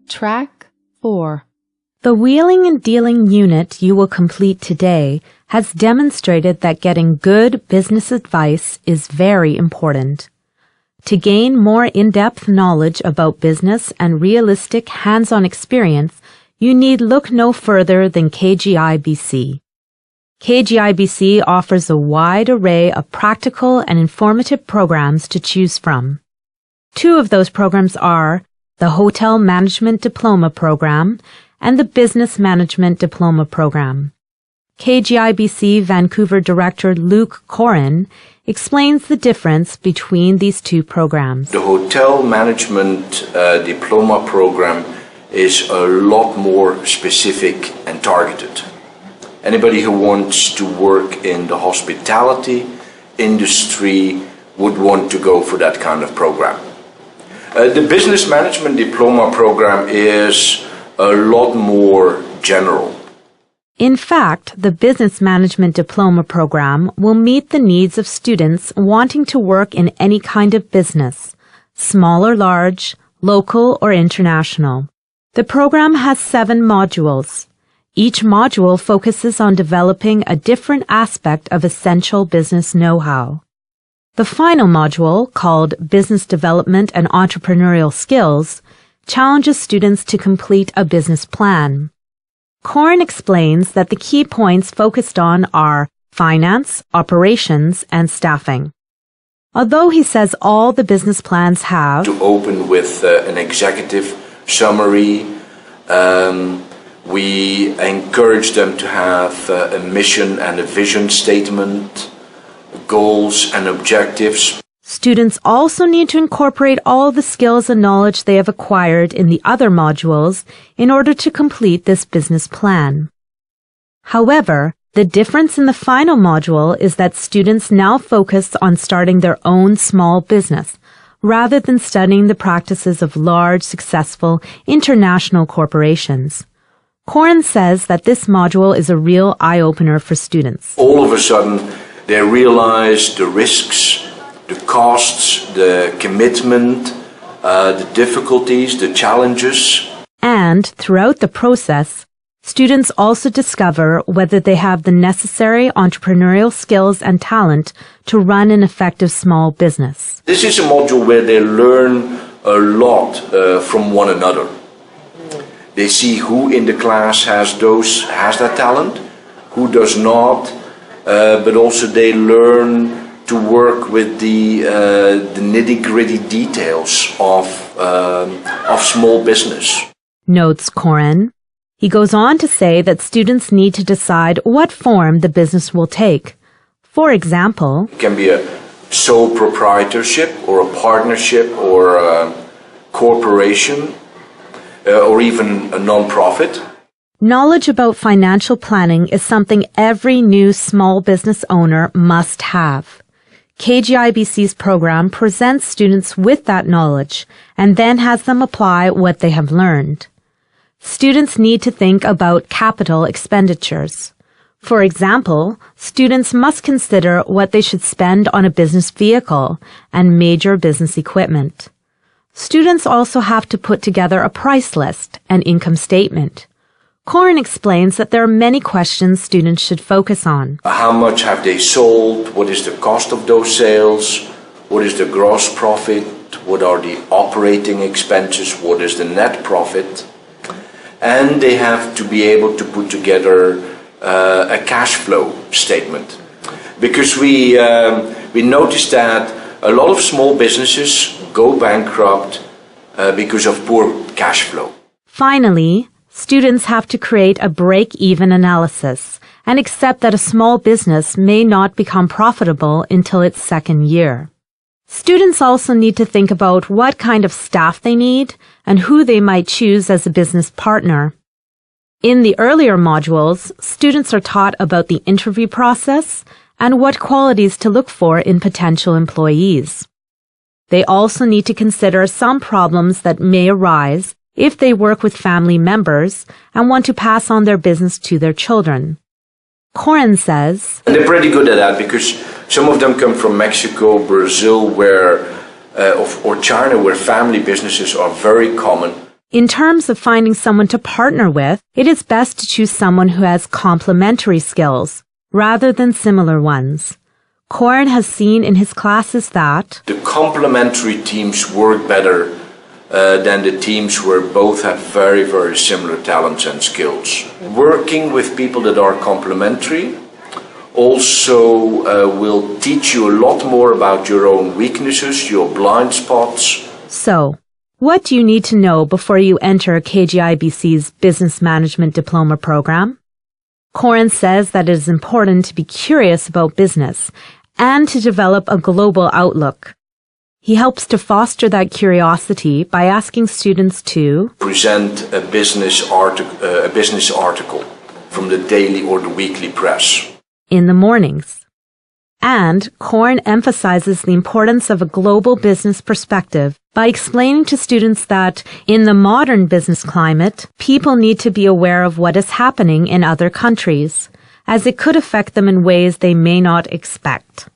Track 4. The Wheeling and Dealing unit you will complete today has demonstrated that getting good business advice is very important. To gain more in-depth knowledge about business and realistic hands-on experience, you need look no further than KGIBC. KGIBC offers a wide array of practical and informative programs to choose from. 2 of those programs are the Hotel Management Diploma Program and the Business Management Diploma Program. KGIBC Vancouver Director Luke Corin explains the difference between these 2 programs. The Hotel Management Diploma Program is a lot more specific and targeted. Anybody who wants to work in the hospitality industry would want to go for that kind of program. The Business Management Diploma Program is a lot more general. In fact, the Business Management Diploma Program will meet the needs of students wanting to work in any kind of business, small or large, local or international. The program has 7 modules. Each module focuses on developing a different aspect of essential business know-how. The final module, called Business Development and Entrepreneurial Skills, challenges students to complete a business plan. Corin explains that the key points focused on are finance, operations, and staffing. Although he says all the business plans have to open with an executive summary, we encourage them to have a mission and a vision statement, goals and objectives. Students also need to incorporate all the skills and knowledge they have acquired in the other modules in order to complete this business plan. However, the difference in the final module is that students now focus on starting their own small business, rather than studying the practices of large, successful, international corporations. Corin says that this module is a real eye-opener for students. All of a sudden, they realize the risks, the costs, the commitment, the difficulties, the challenges. And throughout the process, students also discover whether they have the necessary entrepreneurial skills and talent to run an effective small business. This is a module where they learn a lot from one another. They see who in the class has that talent, who does not, but also they learn to work with the nitty-gritty details of small business. Notes Corin. He goes on to say that students need to decide what form the business will take. For example, it can be a sole proprietorship or a partnership or a corporation or even a non-profit. Knowledge about financial planning is something every new small business owner must have. KGIBC's program presents students with that knowledge and then has them apply what they have learned. Students need to think about capital expenditures. For example, students must consider what they should spend on a business vehicle and major business equipment. Students also have to put together a price list and income statement. Corin explains that there are many questions students should focus on. How much have they sold? What is the cost of those sales? What is the gross profit? What are the operating expenses? What is the net profit? And they have to be able to put together a cash flow statement. Because we noticed that a lot of small businesses go bankrupt because of poor cash flow. Finally, students have to create a break-even analysis and accept that a small business may not become profitable until its second year. Students also need to think about what kind of staff they need and who they might choose as a business partner. In the earlier modules, students are taught about the interview process and what qualities to look for in potential employees. They also need to consider some problems that may arise if they work with family members and want to pass on their business to their children. Corin says, and they're pretty good at that because some of them come from Mexico, Brazil, where or China, where family businesses are very common. In terms of finding someone to partner with, it is best to choose someone who has complementary skills rather than similar ones. Corin has seen in his classes that the complementary teams work better than the teams where both have very, very similar talents and skills. Working with people that are complementary also will teach you a lot more about your own weaknesses, your blind spots. So, what do you need to know before you enter KGIBC's Business Management Diploma program? Corin says that it is important to be curious about business and to develop a global outlook. He helps to foster that curiosity by asking students to present a business article from the daily or the weekly press in the mornings. And Corin emphasizes the importance of a global business perspective by explaining to students that in the modern business climate, people need to be aware of what is happening in other countries, as it could affect them in ways they may not expect.